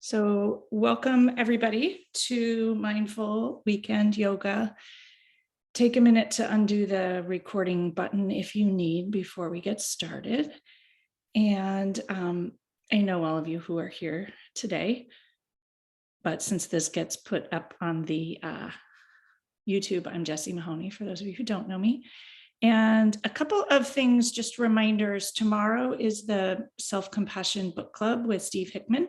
So welcome everybody to Mindful Weekend Yoga. Take a minute to undo the recording button if you need before we get started. And I know all of you who are here today, but since this gets put up on the YouTube, I'm Jessie Mahoney, for those of you who don't know me. And a couple of things, just reminders. Tomorrow is the Self-Compassion Book Club with Steve Hickman.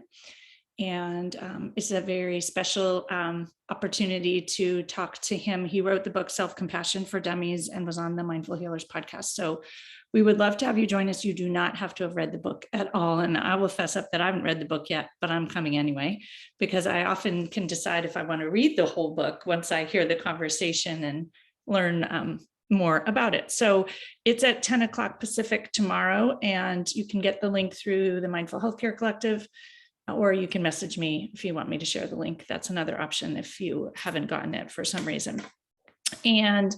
And it's a very special opportunity to talk to him. He wrote the book Self-Compassion for Dummies and was on the Mindful Healers podcast. So we would love to have you join us. You do not have to have read the book at all. And I will fess up that I haven't read the book yet, but I'm coming anyway, because I often can decide if I want to read the whole book once I hear the conversation and learn more about it. So it's at 10 o'clock Pacific tomorrow, and you can get the link through the Mindful Healthcare Collective, or you can message me if you want me to share the link. That's another option if you haven't gotten it for some reason. And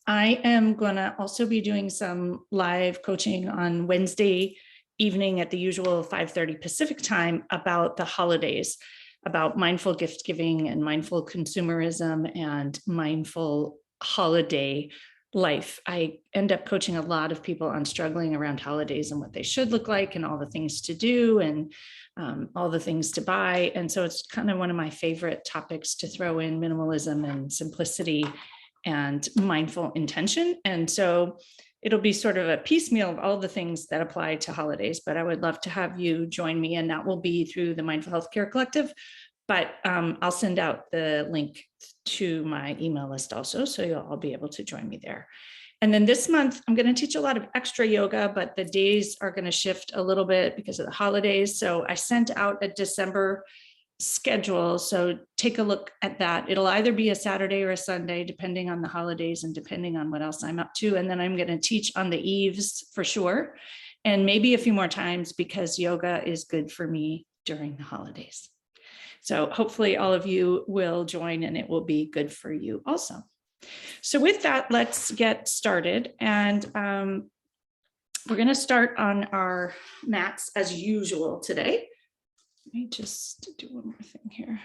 I am going to also be doing some live coaching on Wednesday evening at the usual 5:30 Pacific time about the holidays, about mindful gift giving and mindful consumerism and mindful holiday life. I end up coaching a lot of people on struggling around holidays and what they should look like and all the things to do and all the things to buy. And so it's kind of one of my favorite topics to throw in: minimalism and simplicity and mindful intention. And so it'll be sort of a piecemeal of all the things that apply to holidays, but I would love to have you join me, and that will be through the Mindful Healthcare Collective. But I'll send out the link to my email list also, so you'll all be able to join me there. And then this month, I'm going to teach a lot of extra yoga, but the days are going to shift a little bit because of the holidays. So I sent out a December schedule. So take a look at that. It'll either be a Saturday or a Sunday, depending on the holidays and depending on what else I'm up to. And then I'm going to teach on the eves for sure, and maybe a few more times, because yoga is good for me during the holidays. So hopefully all of you will join, and it will be good for you also. So with that, let's get started. And we're going to start on our mats as usual today. Let me just do one more thing here.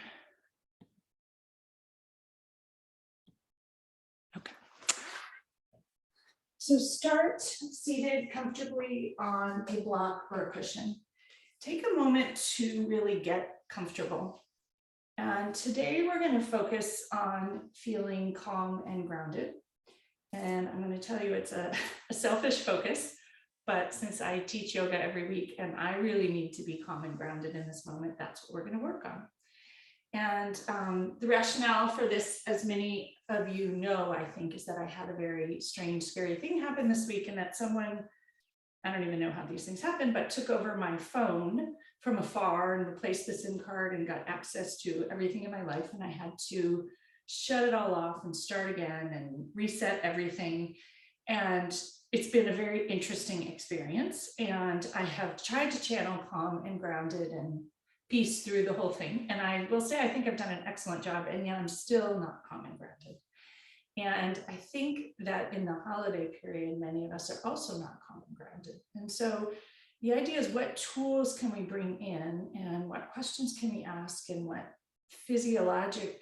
Okay. So start seated comfortably on a block or a cushion. Take a moment to really get comfortable. And today we're going to focus on feeling calm and grounded. And I'm going to tell you it's a selfish focus, but since I teach yoga every week and I really need to be calm and grounded in this moment, that's what we're going to work on. And the rationale for this, as many of you know, I think, is that I had a very strange, scary thing happen this week, and that someone, I don't even know how these things happen, but took over my phone from afar and replaced the SIM card and got access to everything in my life. And I had to shut it all off and start again and reset everything. And it's been a very interesting experience. And I have tried to channel calm and grounded and peace through the whole thing. And I will say, I think I've done an excellent job, and yet I'm still not calm and grounded. And I think that in the holiday period, many of us are also not calm and grounded. And so the idea is, what tools can we bring in, and what questions can we ask, and what physiologic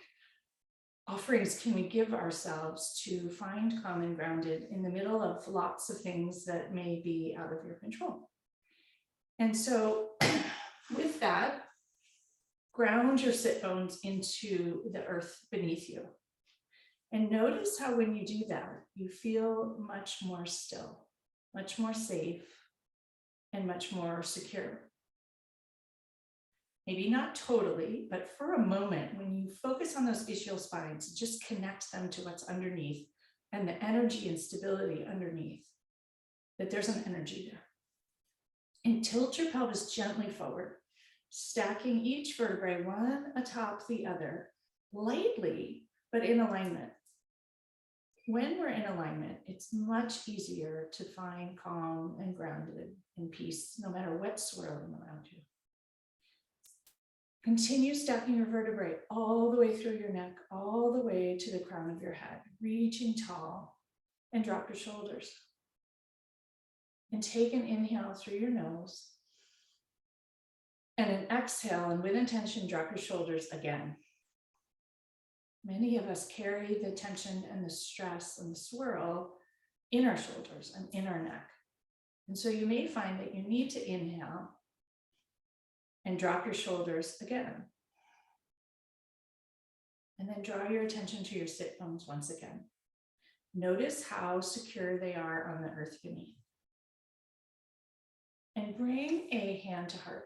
offerings can we give ourselves to find calm and grounded in the middle of lots of things that may be out of your control. And so with that, ground your sit bones into the earth beneath you. And notice how when you do that, you feel much more still, much more safe, and much more secure. Maybe not totally, but for a moment, when you focus on those ischial spines, just connect them to what's underneath and the energy and stability underneath, that there's an energy there. And tilt your pelvis gently forward, stacking each vertebrae one atop the other, lightly, but in alignment. When we're in alignment, it's much easier to find calm and grounded and peace, no matter what's swirling around you. Continue stacking your vertebrae all the way through your neck, all the way to the crown of your head, reaching tall, and drop your shoulders. And take an inhale through your nose. And an exhale, and with intention, drop your shoulders again. Many of us carry the tension and the stress and the swirl in our shoulders and in our neck. And so you may find that you need to inhale and drop your shoulders again. And then draw your attention to your sit bones once again. Notice how secure they are on the earth beneath. And bring a hand to heart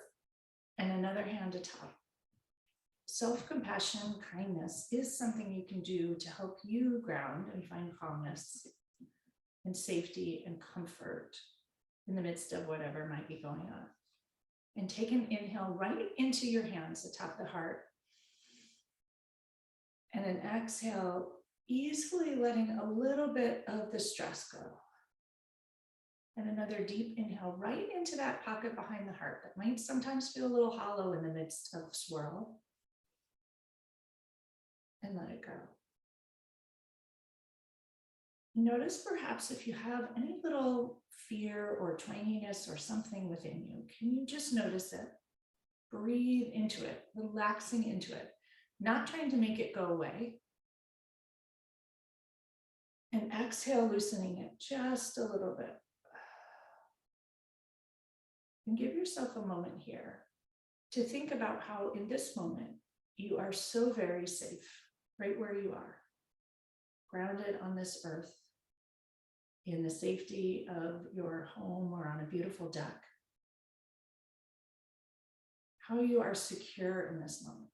and another hand to top. Self-compassion, kindness is something you can do to help you ground and find calmness and safety and comfort in the midst of whatever might be going on. And take an inhale right into your hands atop the heart. And an exhale, easily letting a little bit of the stress go. And another deep inhale right into that pocket behind the heart that might sometimes feel a little hollow in the midst of swirl. And let it go. Notice perhaps if you have any little fear or twanginess or something within you, can you just notice it? Breathe into it, relaxing into it, not trying to make it go away. And exhale, loosening it just a little bit. And give yourself a moment here to think about how in this moment you are so very safe right where you are, grounded on this earth, in the safety of your home or on a beautiful deck. How you are secure in this moment.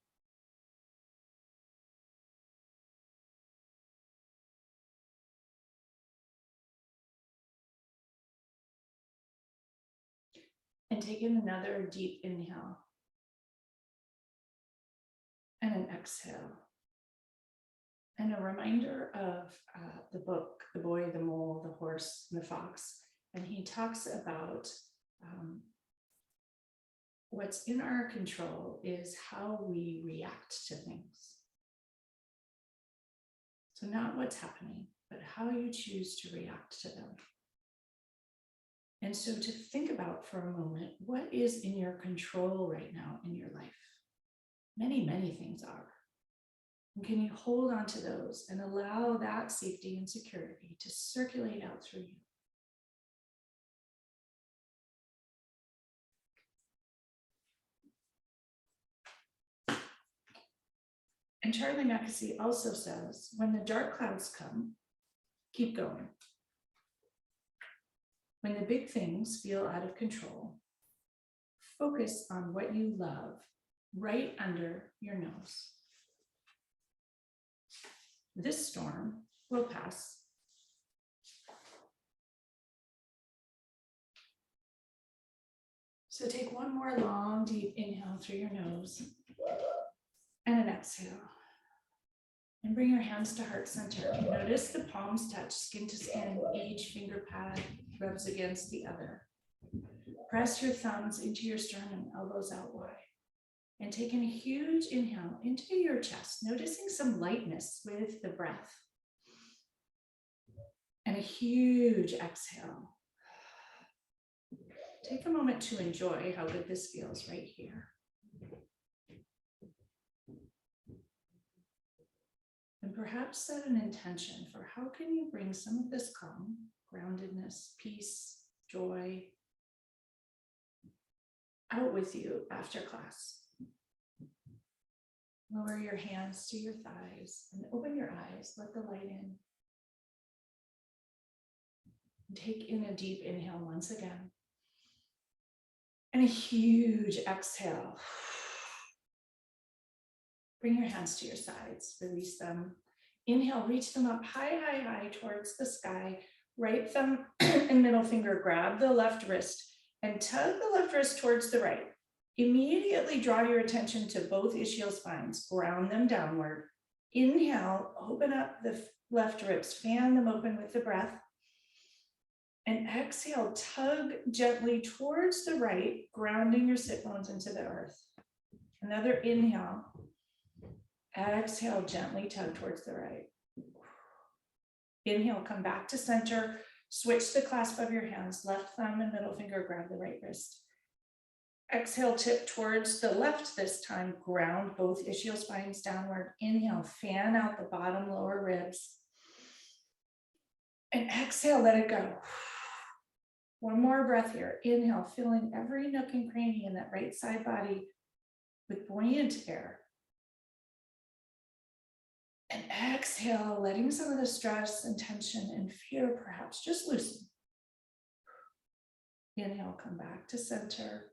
And take in another deep inhale and an exhale. And a reminder of the book, The Boy, the Mole, the Horse, and the Fox. And he talks about what's in our control is how we react to things. So not what's happening, but how you choose to react to them. And so to think about for a moment, what is in your control right now in your life? Many, many things are. And can you hold on to those and allow that safety and security to circulate out through you? And Charlie Mackesy also says, when the dark clouds come, keep going. When the big things feel out of control, focus on what you love right under your nose. This storm will pass. So take one more long, deep inhale through your nose and an exhale. And bring your hands to heart center. Notice the palms touch skin to skin. Each finger pad rubs against the other. Press your thumbs into your sternum, elbows out wide. And take in a huge inhale into your chest, noticing some lightness with the breath. And a huge exhale. Take a moment to enjoy how good this feels right here. And perhaps set an intention for how can you bring some of this calm, groundedness, peace, joy out with you after class. Lower your hands to your thighs and open your eyes, let the light in. And take in a deep inhale once again. And a huge exhale. Bring your hands to your sides, release them. Inhale, reach them up high, high, high towards the sky. Right thumb and middle finger grab the left wrist and tug the left wrist towards the right. Immediately draw your attention to both ischial spines, ground them downward. Inhale, open up the left ribs, fan them open with the breath. And exhale, tug gently towards the right, grounding your sit bones into the earth. Another inhale. Exhale, gently tug towards the right. Inhale, come back to center. Switch the clasp of your hands. Left thumb and middle finger grab the right wrist. Exhale, tip towards the left this time. Ground both ischial spines downward. Inhale, fan out the bottom lower ribs. And exhale, let it go. One more breath here. Inhale, filling every nook and cranny in that right side body with buoyant air. And exhale, letting some of the stress and tension and fear perhaps just loosen. Inhale, come back to center.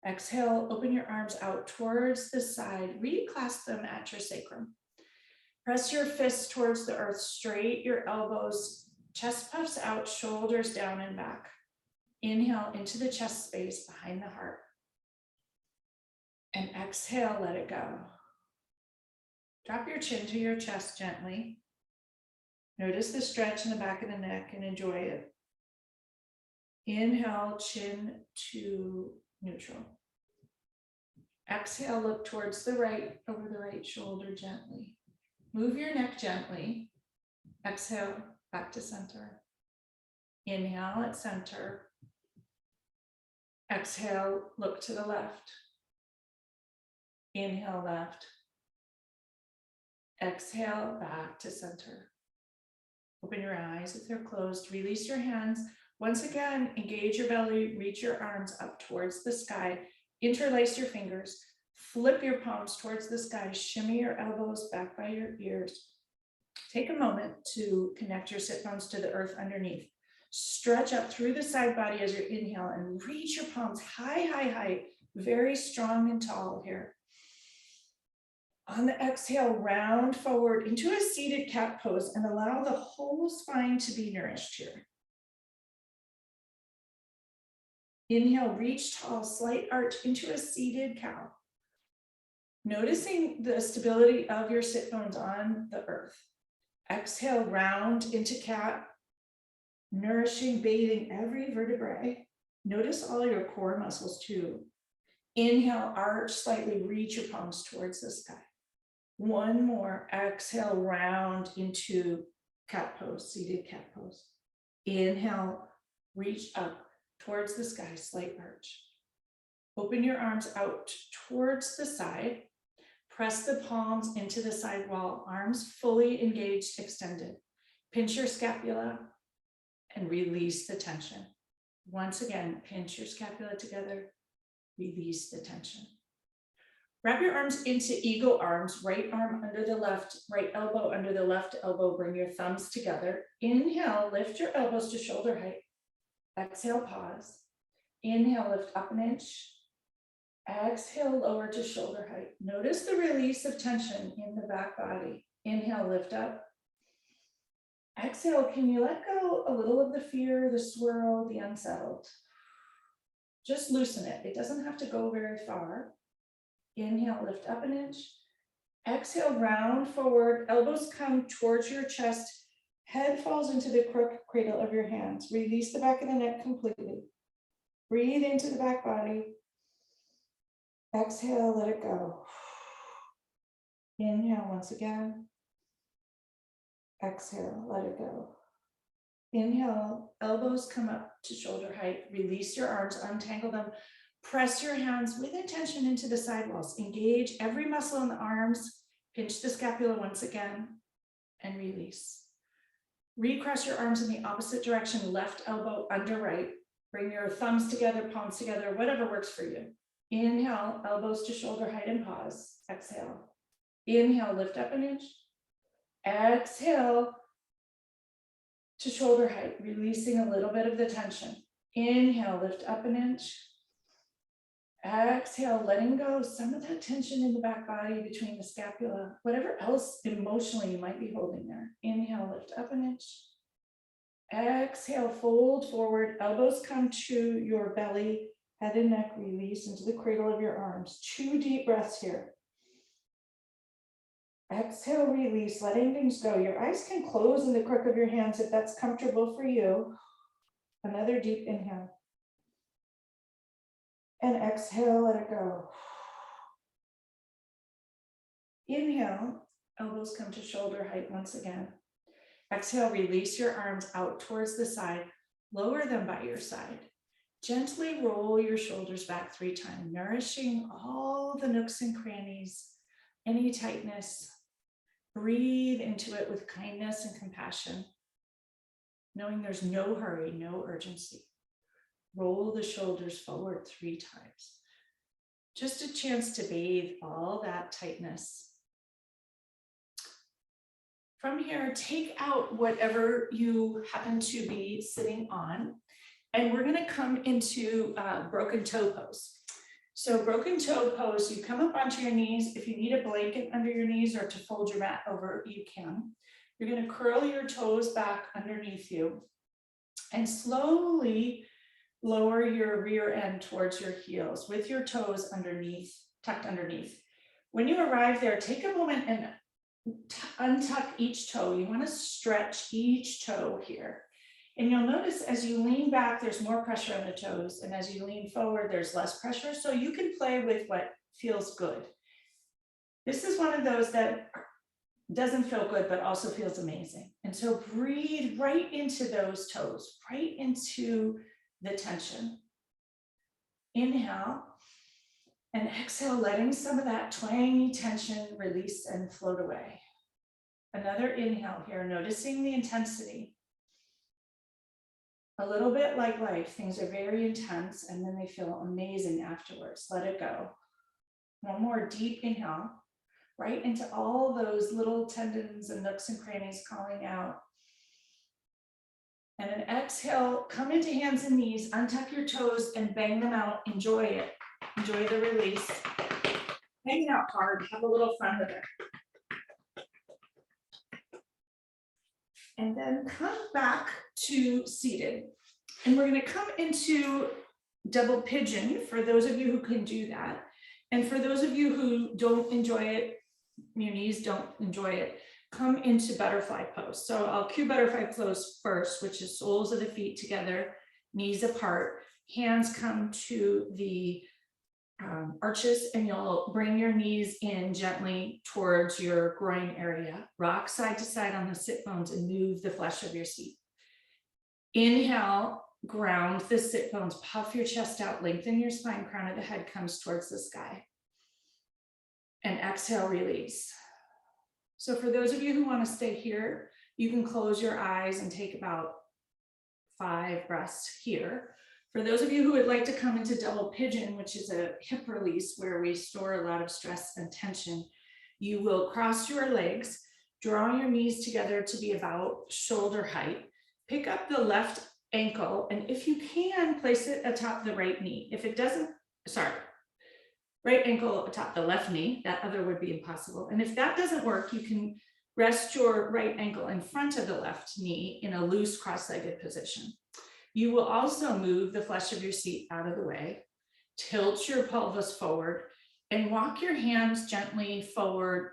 Exhale, open your arms out towards the side. Reclasp them at your sacrum. Press your fists towards the earth, straight your elbows, chest puffs out, shoulders down and back. Inhale into the chest space behind the heart. And exhale, let it go. Drop your chin to your chest gently. Notice the stretch in the back of the neck and enjoy it. Inhale, chin to neutral. Exhale, look towards the right, over the right shoulder gently. Move your neck gently. Exhale, back to center. Inhale at center. Exhale, look to the left. Inhale, left. Exhale, back to center. Open your eyes if they're closed. Release your hands. Once again, engage your belly, reach your arms up towards the sky. Interlace your fingers. Flip your palms towards the sky. Shimmy your elbows back by your ears. Take a moment to connect your sit bones to the earth underneath. Stretch up through the side body as you inhale and reach your palms high, high, high. Very strong and tall here. On the exhale, round forward into a seated cat pose and allow the whole spine to be nourished here. Inhale, reach tall, slight arch into a seated cow. Noticing the stability of your sit bones on the earth. Exhale, round into cat, nourishing, bathing every vertebrae. Notice all your core muscles too. Inhale, arch slightly, reach your palms towards the sky. One more, exhale, round into cat pose, seated cat pose. Inhale, reach up towards the sky, slight arch. Open your arms out towards the side. Press the palms into the side wall, arms fully engaged, extended. Pinch your scapula and release the tension. Once again, pinch your scapula together, release the tension. Wrap your arms into eagle arms, right arm under the left, right elbow under the left elbow. Bring your thumbs together. Inhale, lift your elbows to shoulder height. Exhale, pause. Inhale, lift up an inch. Exhale, lower to shoulder height. Notice the release of tension in the back body. Inhale, lift up. Exhale, can you let go a little of the fear, the swirl, the unsettled? Just loosen it. It doesn't have to go very far. Inhale, lift up an inch. Exhale, round forward. Elbows come towards your chest. Head falls into the cradle of your hands. Release the back of the neck completely. Breathe into the back body. Exhale, let it go. Inhale once again. Exhale, let it go. Inhale, elbows come up to shoulder height. Release your arms, untangle them. Press your hands with intention into the side walls. Engage every muscle in the arms. Pinch the scapula once again and release. Recross your arms in the opposite direction, left elbow under right. Bring your thumbs together, palms together, whatever works for you. Inhale, elbows to shoulder height and pause. Exhale. Inhale, lift up an inch. Exhale to shoulder height, releasing a little bit of the tension. Inhale, lift up an inch. Exhale, letting go some of that tension in the back body between the scapula, whatever else emotionally you might be holding there. Inhale, lift up an inch. Exhale, fold forward, elbows come to your belly, head and neck release into the cradle of your arms. 2 deep breaths here. Exhale, release, letting things go. Your eyes can close in the crook of your hands if that's comfortable for you. Another deep inhale. And exhale, let it go. Inhale, elbows come to shoulder height once again. Exhale, release your arms out towards the side. Lower them by your side. Gently roll your shoulders back 3 times, nourishing all the nooks and crannies, any tightness. Breathe into it with kindness and compassion, knowing there's no hurry, no urgency. Roll the shoulders forward 3 times. Just a chance to bathe all that tightness. From here, take out whatever you happen to be sitting on, and we're going to come into broken toe pose. So broken toe pose, you come up onto your knees. If you need a blanket under your knees or to fold your mat over, you can. You're going to curl your toes back underneath you and slowly lower your rear end towards your heels with your toes underneath, tucked underneath. When you arrive there, take a moment and untuck each toe. You want to stretch each toe here. And you'll notice as you lean back, there's more pressure on the toes. And as you lean forward, there's less pressure. So you can play with what feels good. This is one of those that doesn't feel good, but also feels amazing. And so breathe right into those toes, right into the tension. Inhale and exhale, letting some of that twangy tension release and float away. Another inhale here, noticing the intensity. A little bit like life, things are very intense and then they feel amazing afterwards. Let it go. One more deep inhale, right into all those little tendons and nooks and crannies calling out. And an exhale, come into hands and knees, untuck your toes and bang them out. Enjoy it. Enjoy the release. Hang out hard, have a little fun with it. And then come back to seated. And we're going to come into double pigeon for those of you who can do that. And for those of you who don't enjoy it, your knees don't enjoy it, come into butterfly pose. So I'll cue butterfly pose first, which is soles of the feet together, knees apart, hands come to the arches, and you'll bring your knees in gently towards your groin area. Rock side to side on the sit bones and move the flesh of your seat. Inhale, ground the sit bones, puff your chest out, lengthen your spine, crown of the head comes towards the sky. And exhale, release. So for those of you who want to stay here, you can close your eyes and take about 5 breaths here. For those of you who would like to come into double pigeon, which is a hip release where we store a lot of stress and tension, you will cross your legs, draw your knees together to be about shoulder height, pick up the left ankle, and if you can, place it atop the right knee. If it doesn't, right ankle atop the left knee, that other would be impossible. And if that doesn't work, you can rest your right ankle in front of the left knee in a loose cross-legged position. You will also move the flesh of your seat out of the way, tilt your pelvis forward, and walk your hands gently forward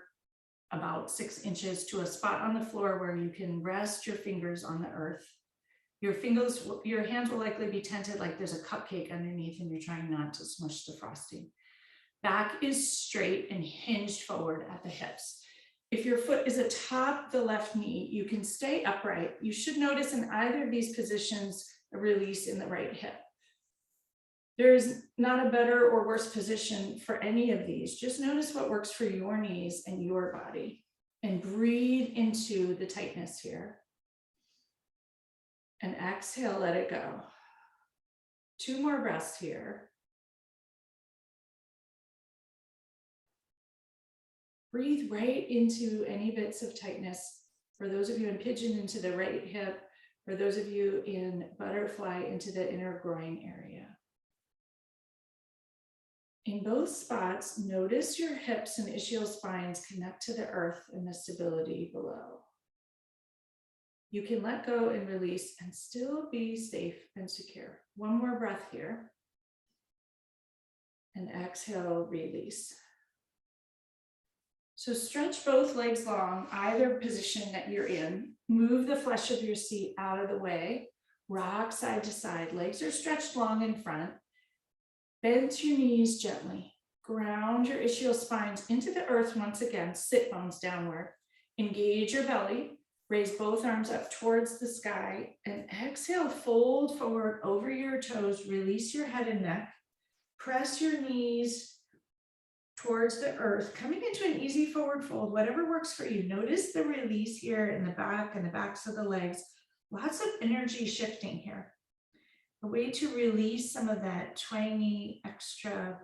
about 6 inches to a spot on the floor where you can rest your fingers on the earth. Your hands will likely be tented like there's a cupcake underneath and you're trying not to smush the frosting. Back is straight and hinged forward at the hips. If your foot is atop the left knee, you can stay upright. You should notice in either of these positions a release in the right hip. There is not a better or worse position for any of these. Just notice what works for your knees and your body and breathe into the tightness here. And exhale, let it go. 2 more breaths here. Breathe right into any bits of tightness. For those of you in pigeon, into the right hip. For those of you in butterfly, into the inner groin area. In both spots, notice your hips and ischial spines connect to the earth and the stability below. You can let go and release and still be safe and secure. 1 more breath here. And exhale, release. So stretch both legs long, either position that you're in. Move the flesh of your seat out of the way. Rock side to side. Legs are stretched long in front. Bend your knees gently. Ground your ischial spines into the earth once again. Sit bones downward. Engage your belly. Raise both arms up towards the sky and exhale, fold forward over your toes, release your head and neck, press your knees towards the earth, coming into an easy forward fold, whatever works for you. Notice the release here in the back and the backs of the legs. Lots of energy shifting here. A way to release some of that twangy, extra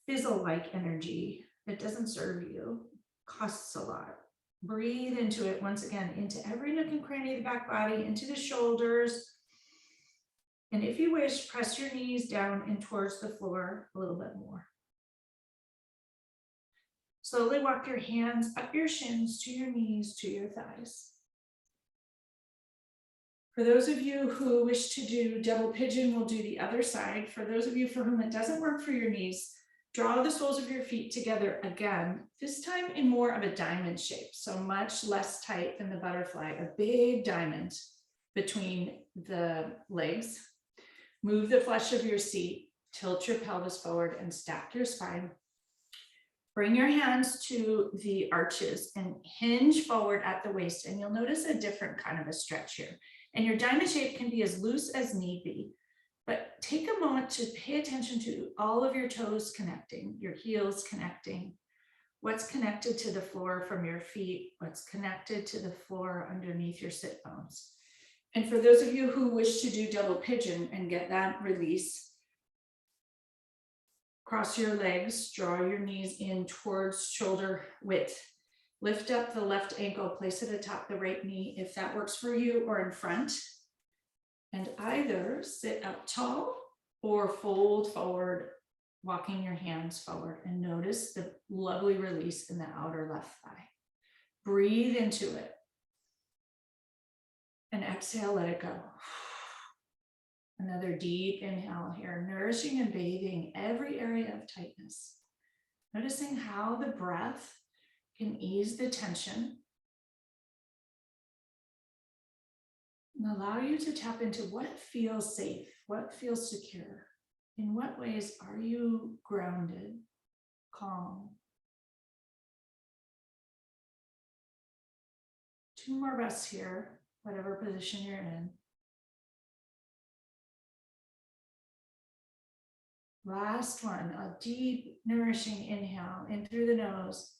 fizzle-like energy that doesn't serve you, costs a lot. Breathe into it once again, into every nook and cranny of the back body, into the shoulders. And if you wish, press your knees down and towards the floor a little bit more. Slowly walk your hands up your shins to your knees, to your thighs. For those of you who wish to do double pigeon, we'll do the other side. For those of you for whom it doesn't work for your knees, draw the soles of your feet together again, this time in more of a diamond shape, so much less tight than the butterfly, a big diamond between the legs. Move the flesh of your seat, tilt your pelvis forward and stack your spine. Bring your hands to the arches and hinge forward at the waist, and you'll notice a different kind of a stretch here. And your diamond shape can be as loose as need be. But take a moment to pay attention to all of your toes connecting, your heels connecting, what's connected to the floor from your feet, what's connected to the floor underneath your sit bones. And for those of you who wish to do double pigeon and get that release, cross your legs, draw your knees in towards shoulder width. Lift up the left ankle, place it atop the right knee if that works for you, or in front. And either sit up tall or fold forward, walking your hands forward, and notice the lovely release in the outer left thigh. Breathe into it. And exhale, let it go. Another deep inhale here, nourishing and bathing every area of tightness. Noticing how the breath can ease the tension and allow you to tap into what feels safe, what feels secure. In what ways are you grounded, calm? 2 more breaths here, whatever position you're in. Last one, a deep, nourishing inhale in through the nose,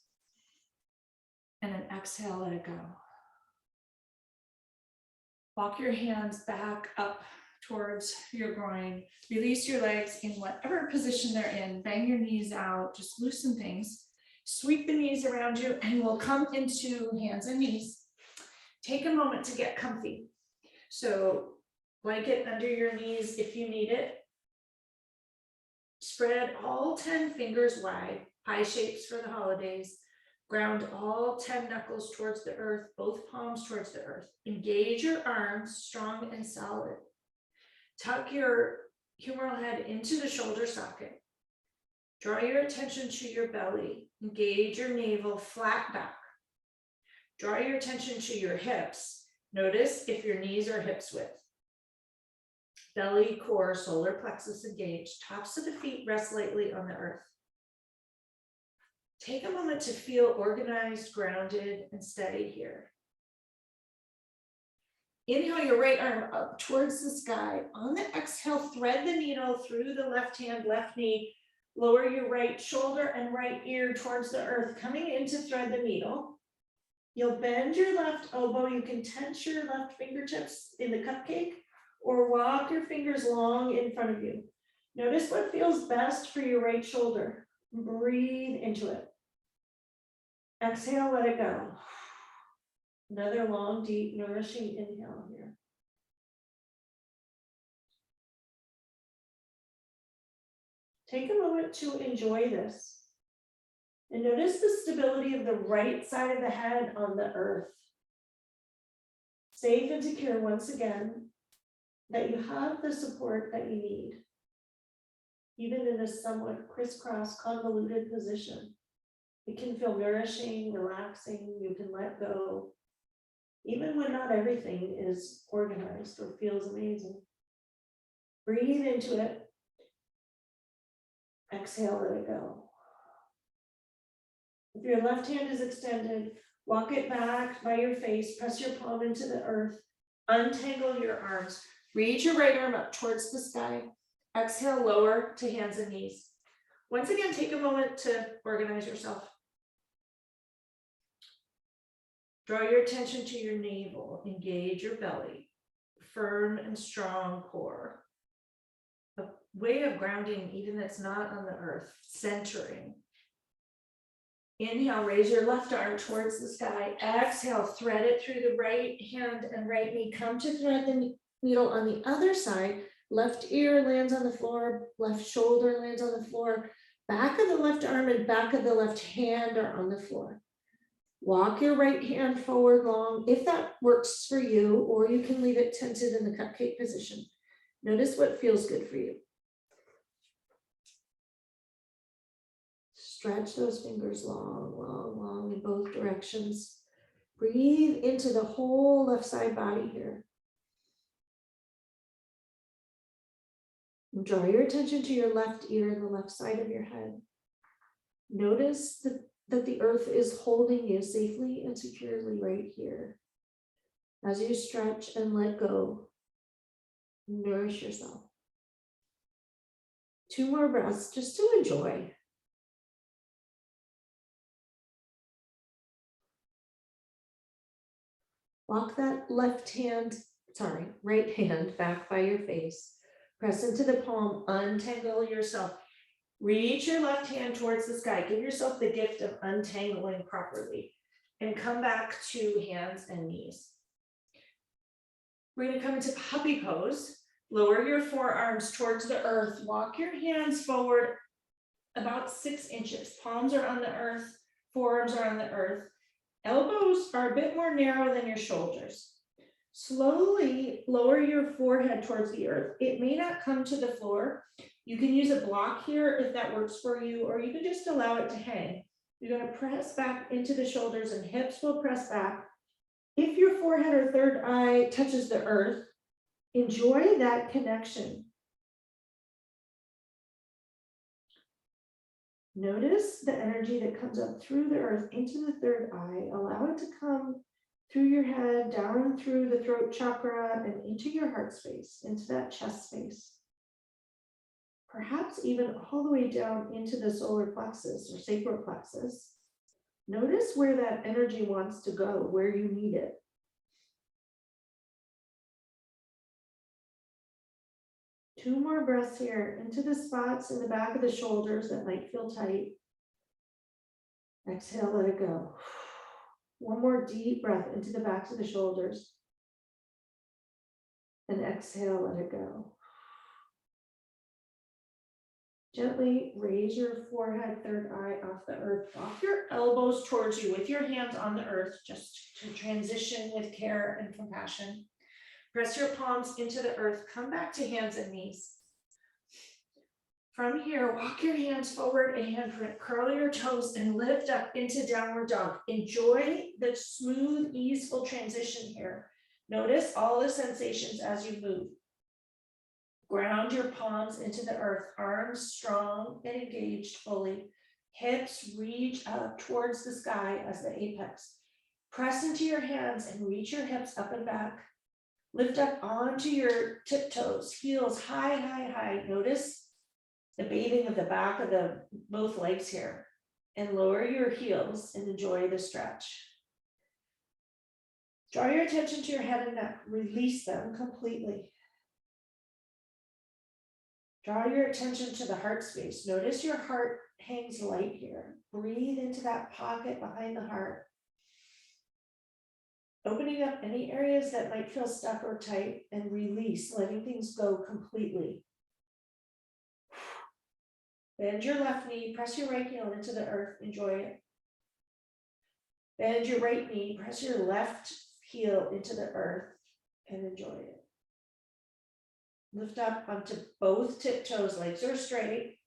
and an exhale, let it go. Walk your hands back up towards your groin. Release your legs in whatever position they're in. Bang your knees out, just loosen things. Sweep the knees around you, and we'll come into hands and knees. Take a moment to get comfy. So blanket under your knees if you need it. Spread all 10 fingers wide, pie shapes for the holidays. Ground all 10 knuckles towards the earth, both palms towards the earth. Engage your arms strong and solid. Tuck your humeral head into the shoulder socket. Draw your attention to your belly. Engage your navel, flat back. Draw your attention to your hips. Notice if your knees are hips width. Belly, core, solar plexus engaged. Tops of the feet rest lightly on the earth. Take a moment to feel organized, grounded, and steady here. Inhale your right arm up towards the sky. On the exhale, thread the needle through the left hand, left knee. Lower your right shoulder and right ear towards the earth, coming in to thread the needle. You'll bend your left elbow. You can tense your left fingertips in the cupcake or walk your fingers long in front of you. Notice what feels best for your right shoulder. Breathe into it. Exhale, let it go. Another long, deep, nourishing inhale here. Take a moment to enjoy this. And notice the stability of the right side of the head on the earth. Safe and secure once again, that you have the support that you need, even in a somewhat crisscross, convoluted position. It can feel nourishing, relaxing, you can let go, even when not everything is organized or feels amazing. Breathe into it. Exhale, let it go. If your left hand is extended, Walk it back by your face, press your palm into the earth, untangle your arms, reach your right arm up towards the sky. Exhale, lower to hands and knees. Once again, take a moment to organize yourself. Draw your attention to your navel, engage your belly, firm and strong core. A way of grounding even that's not on the earth, centering. Inhale, raise your left arm towards the sky. Exhale, thread it through the right hand and right knee. Come to thread the needle on the other side. Left ear lands on the floor, left shoulder lands on the floor. Back of the left arm and back of the left hand are on the floor. Walk your right hand forward long, if that works for you, or you can leave it tented in the cupcake position. Notice what feels good for you. Stretch those fingers long, long, long in both directions. Breathe into the whole left side body here. And draw your attention to your left ear and the left side of your head. Notice that the earth is holding you safely and securely right here. As you stretch and let go, nourish yourself. 2 more breaths just to enjoy. Walk that right hand back by your face. Press into the palm, untangle yourself. Reach your left hand towards the sky. Give yourself the gift of untangling properly. And come back to hands and knees. We're going to come into puppy pose. Lower your forearms towards the earth. Walk your hands forward about 6 inches. Palms are on the earth. Forearms are on the earth. Elbows are a bit more narrow than your shoulders. Slowly lower your forehead towards the earth. It may not come to the floor. You can use a block here if that works for you, or you can just allow it to hang. You're going to press back into the shoulders and hips will press back. If your forehead or third eye touches the earth, enjoy that connection. Notice the energy that comes up through the earth into the third eye. Allow it to come through your head, down through the throat chakra, and into your heart space, into that chest space. Perhaps even all the way down into the solar plexus or sacral plexus. Notice where that energy wants to go, where you need it. Two more breaths here into the spots in the back of the shoulders that might feel tight. Exhale, let it go. One more deep breath into the backs of the shoulders. And exhale, let it go. Gently raise your forehead, third eye off the earth. Walk your elbows towards you with your hands on the earth, just to transition with care and compassion. Press your palms into the earth. Come back to hands and knees. From here, walk your hands forward, a handprint, curl your toes and lift up into downward dog. Enjoy the smooth, easeful transition here. Notice all the sensations as you move. Ground your palms into the earth, arms strong and engaged fully. Hips reach up towards the sky as the apex. Press into your hands and reach your hips up and back. Lift up onto your tiptoes, heels high, high, high. Notice the bathing of the back of both legs here. And lower your heels and enjoy the stretch. Draw your attention to your head and neck. Release them completely. Draw your attention to the heart space. Notice your heart hangs light here. Breathe into that pocket behind the heart. Opening up any areas that might feel stuck or tight and release, letting things go completely. Bend your left knee, press your right heel into the earth, enjoy it. Bend your right knee, press your left heel into the earth and enjoy it. Lift up onto both tiptoes, legs are straight.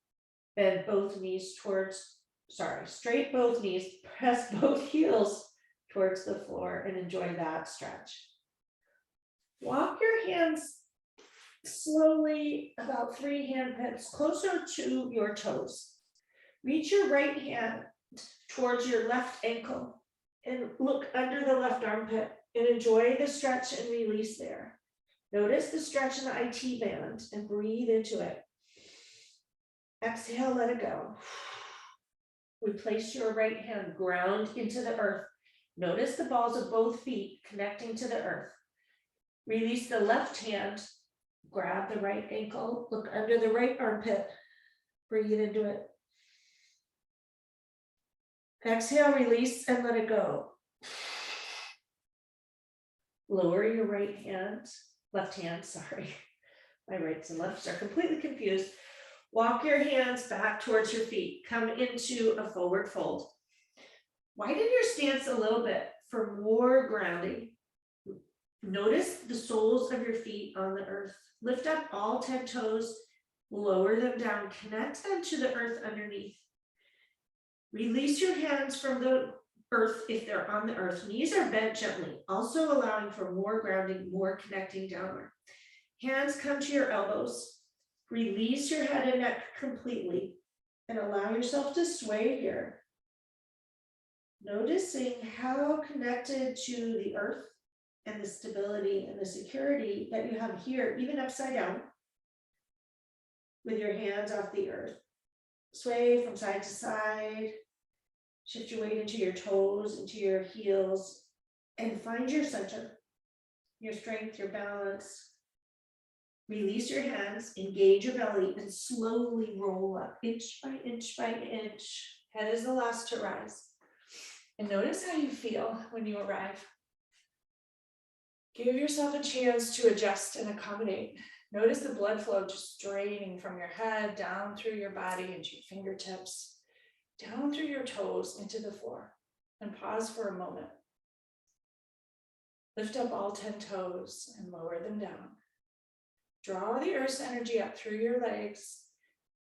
Bend both knees straight both knees, press both heels towards the floor and enjoy that stretch. Walk your hands slowly, about 3 hand pits, closer to your toes. Reach your right hand towards your left ankle. And look under the left armpit and enjoy the stretch and release there. Notice the stretch in the IT band and breathe into it. Exhale, let it go. Replace your right hand, ground into the earth. Notice the balls of both feet connecting to the earth. Release the left hand, grab the right ankle, look under the right armpit, breathe into it. Exhale, release, and let it go. Lower your right hand, left hand, sorry. My rights and lefts are completely confused. Walk your hands back towards your feet. Come into a forward fold. Widen your stance a little bit for more grounding. Notice the soles of your feet on the earth. Lift up all 10 toes, lower them down, connect them to the earth underneath. Release your hands from the earth if they're on the earth. Knees are bent gently, also allowing for more grounding, more connecting downward. Hands come to your elbows. Release your head and neck completely and allow yourself to sway here. Noticing how connected to the earth and the stability and the security that you have here, even upside down, with your hands off the earth. Sway from side to side. Shift your weight into your toes, into your heels, and find your center, your strength, your balance. Release your hands, engage your belly, and slowly roll up, inch by inch by inch. Head is the last to rise. And notice how you feel when you arrive. Give yourself a chance to adjust and accommodate. Notice the blood flow just draining from your head, down through your body, into your fingertips, down through your toes, into the floor. And pause for a moment. Lift up all 10 toes and lower them down. Draw the earth's energy up through your legs,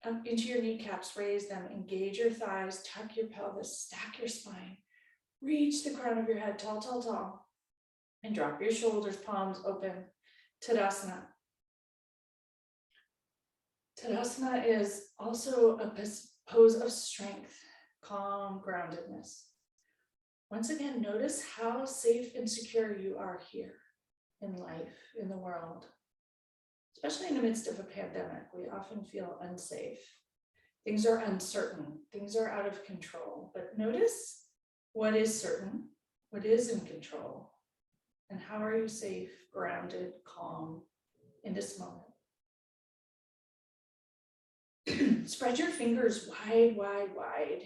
up into your kneecaps, raise them, engage your thighs, tuck your pelvis, stack your spine, reach the crown of your head, tall, tall, tall, and drop your shoulders, palms open, Tadasana. Tadasana is also a pose of strength, calm, groundedness. Once again, notice how safe and secure you are here in life, in the world. Especially in the midst of a pandemic, we often feel unsafe. Things are uncertain, things are out of control, but notice what is certain, what is in control, and how are you safe, grounded, calm in this moment. Spread your fingers wide, wide, wide,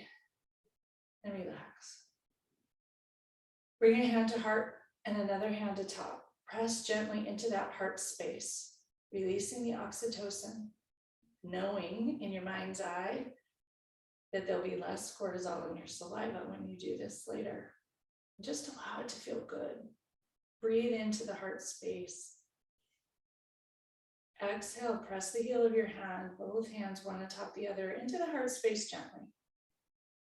and relax. Bring a hand to heart and another hand to top. Press gently into that heart space, releasing the oxytocin, knowing in your mind's eye that there'll be less cortisol in your saliva when you do this later. Just allow it to feel good. Breathe into the heart space. Exhale, press the heel of your hand, both hands one atop the other, into the heart space gently,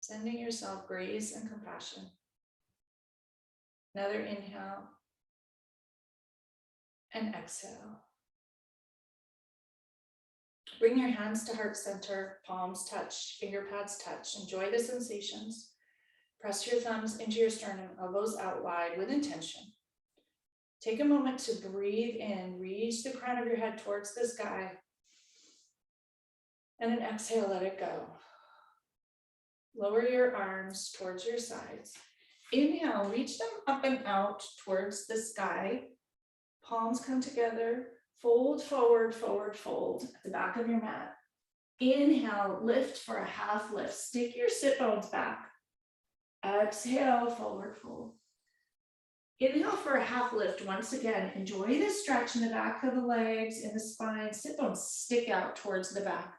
sending yourself grace and compassion. Another inhale and exhale. Bring your hands to heart center, palms touch, finger pads touch. Enjoy the sensations. Press your thumbs into your sternum, elbows out wide with intention. Take a moment to breathe in, reach the crown of your head towards the sky. And an exhale, let it go. Lower your arms towards your sides. Inhale, reach them up and out towards the sky. Palms come together. Fold forward, forward fold at the back of your mat. Inhale, lift for a half lift. Stick your sit bones back. Exhale, forward fold. Inhale for a half lift. Once again, enjoy this stretch in the back of the legs, in the spine. Sit bones stick out towards the back.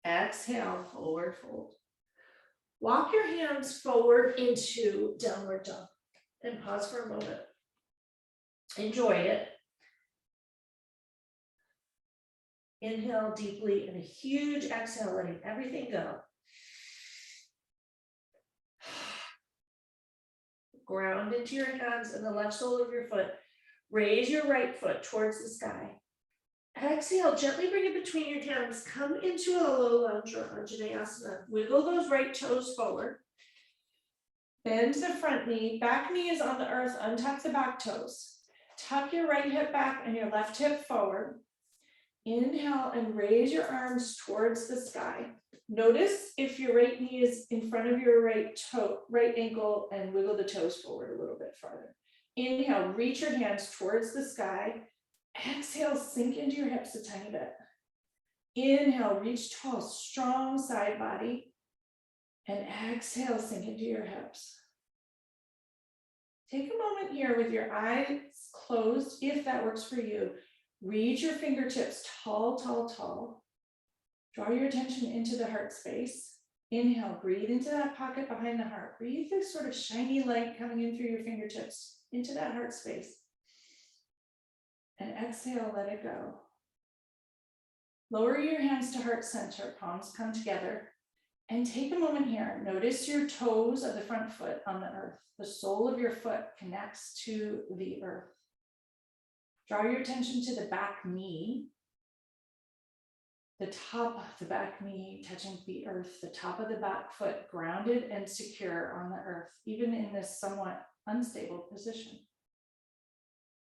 Exhale, forward fold. Walk your hands forward into downward dog and pause for a moment. Enjoy it. Inhale deeply and a huge exhale, letting everything go. Ground into your hands and the left sole of your foot. Raise your right foot towards the sky. Exhale, gently bring it between your hands. Come into a low lunge or Anjaneyasana. Wiggle those right toes forward. Bend the front knee, back knee is on the earth, untuck the back toes. Tuck your right hip back and your left hip forward. Inhale and raise your arms towards the sky. Notice if your right knee is in front of your right toe, right ankle, and wiggle the toes forward a little bit farther. Inhale, reach your hands towards the sky. Exhale, sink into your hips a tiny bit. Inhale, reach tall, strong side body. And exhale, sink into your hips. Take a moment here with your eyes closed, if that works for you. Reach your fingertips tall, tall, tall. Draw your attention into the heart space. Inhale, breathe into that pocket behind the heart. Breathe this sort of shiny light coming in through your fingertips into that heart space. And exhale, let it go. Lower your hands to heart center, palms come together. And take a moment here. Notice your toes of the front foot on the earth. The sole of your foot connects to the earth. Draw your attention to the back knee. The top of the back knee touching the earth, the top of the back foot grounded and secure on the earth, even in this somewhat unstable position.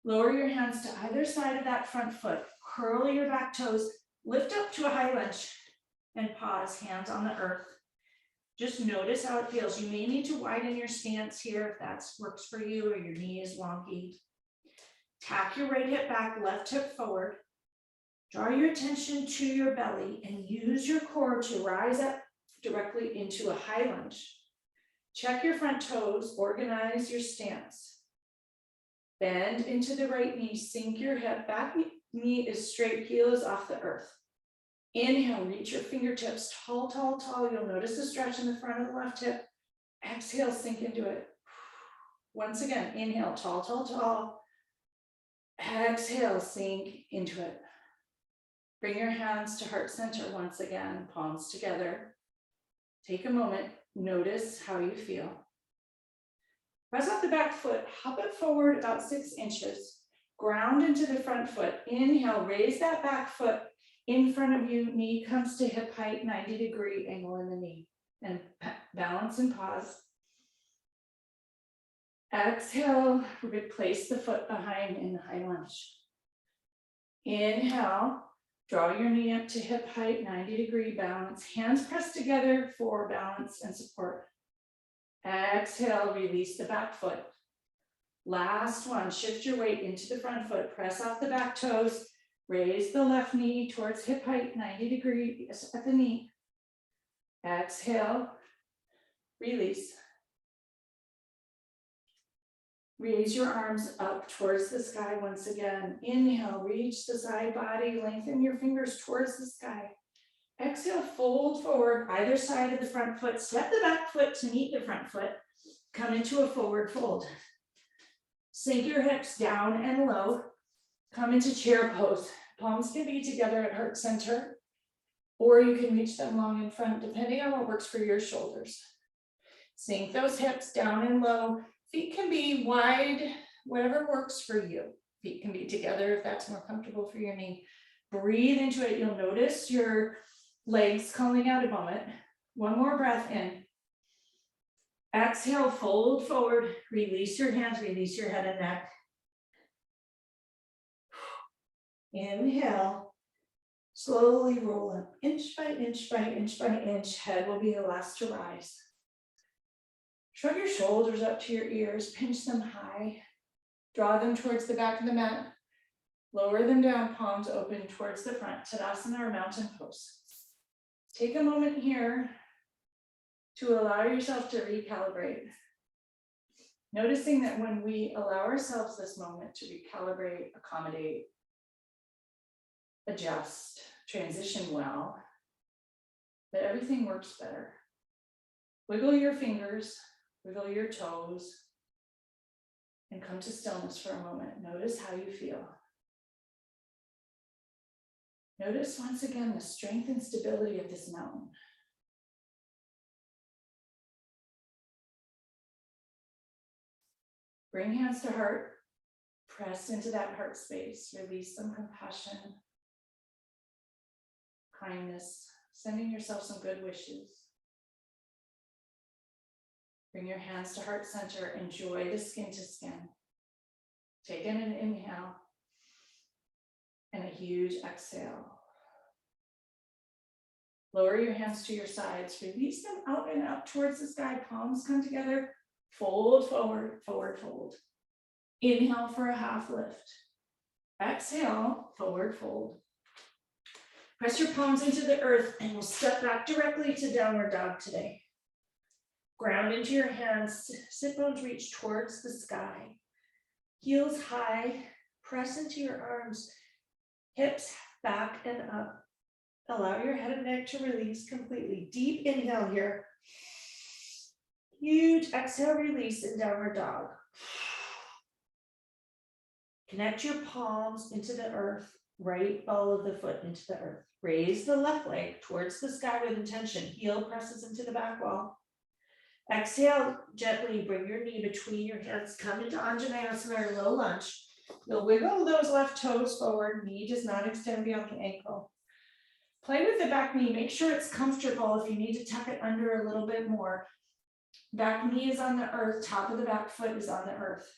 Lower your hands to either side of that front foot. Curl your back toes. Lift up to a high lunge. And pause, hands on the earth. Just notice how it feels. You may need to widen your stance here if that works for you or your knee is wonky. Tack your right hip back, left hip forward. Draw your attention to your belly and use your core to rise up directly into a high lunge. Check your front toes, organize your stance. Bend into the right knee, sink your hip, back knee is straight, heel is off the earth. Inhale, reach your fingertips tall, tall, tall. You'll notice a stretch in the front of the left hip. Exhale, sink into it. Once again, inhale, tall, tall, tall. Exhale, sink into it. Bring your hands to heart center once again, palms together. Take a moment, notice how you feel. Press off the back foot, hop it forward about 6 inches. Ground into the front foot. Inhale, raise that back foot. In front of you, knee comes to hip height, 90-degree angle in the knee. And balance and pause. Exhale, replace the foot behind in the high lunge. Inhale, draw your knee up to hip height, 90-degree balance. Hands pressed together for balance and support. Exhale, release the back foot. Last one, shift your weight into the front foot. Press off the back toes. Raise the left knee towards hip height, 90 degrees at the knee. Exhale, release. Raise your arms up towards the sky once again. Inhale, reach the side body, lengthen your fingers towards the sky. Exhale, fold forward, either side of the front foot. Step the back foot to meet the front foot. Come into a forward fold. Sink your hips down and low. Come into chair pose. Palms can be together at heart center, or you can reach them long in front, depending on what works for your shoulders. Sink those hips down and low. Feet can be wide, whatever works for you. Feet can be together if that's more comfortable for your knee. Breathe into it. You'll notice your legs calling out a moment. One more breath in. Exhale, fold forward. Release your hands, release your head and neck. Inhale, slowly roll up, inch by inch by inch by inch. Head will be the last to rise. Shrug your shoulders up to your ears, pinch them high. Draw them towards the back of the mat. Lower them down, palms open towards the front, Tadasana or mountain pose. Take a moment here to allow yourself to recalibrate. Noticing that when we allow ourselves this moment to recalibrate, accommodate, adjust, transition well, that everything works better. Wiggle your fingers, wiggle your toes, and come to stillness for a moment. Notice how you feel. Notice once again the strength and stability of this mountain. Bring hands to heart, press into that heart space, release some compassion, kindness, sending yourself some good wishes. Bring your hands to heart center. Enjoy the skin to skin. Take in an inhale and a huge exhale. Lower your hands to your sides. Release them out and up towards the sky. Palms come together. Fold forward, forward fold. Inhale for a half lift. Exhale, forward fold. Press your palms into the earth and we'll step back directly to downward dog today. Ground into your hands, sit bones reach towards the sky. Heels high, press into your arms, hips back and up. Allow your head and neck to release completely. Deep inhale here. Huge exhale, release in downward dog. Connect your palms into the earth, right ball of the foot into the earth. Raise the left leg towards the sky with intention. Heel presses into the back wall. Exhale, gently bring your knee between your hands. Come into Anjaneyasana or low lunge. You'll wiggle those left toes forward. Knee does not extend beyond the ankle. Play with the back knee. Make sure it's comfortable. If you need to tuck it under a little bit more. Back knee is on the earth. Top of the back foot is on the earth.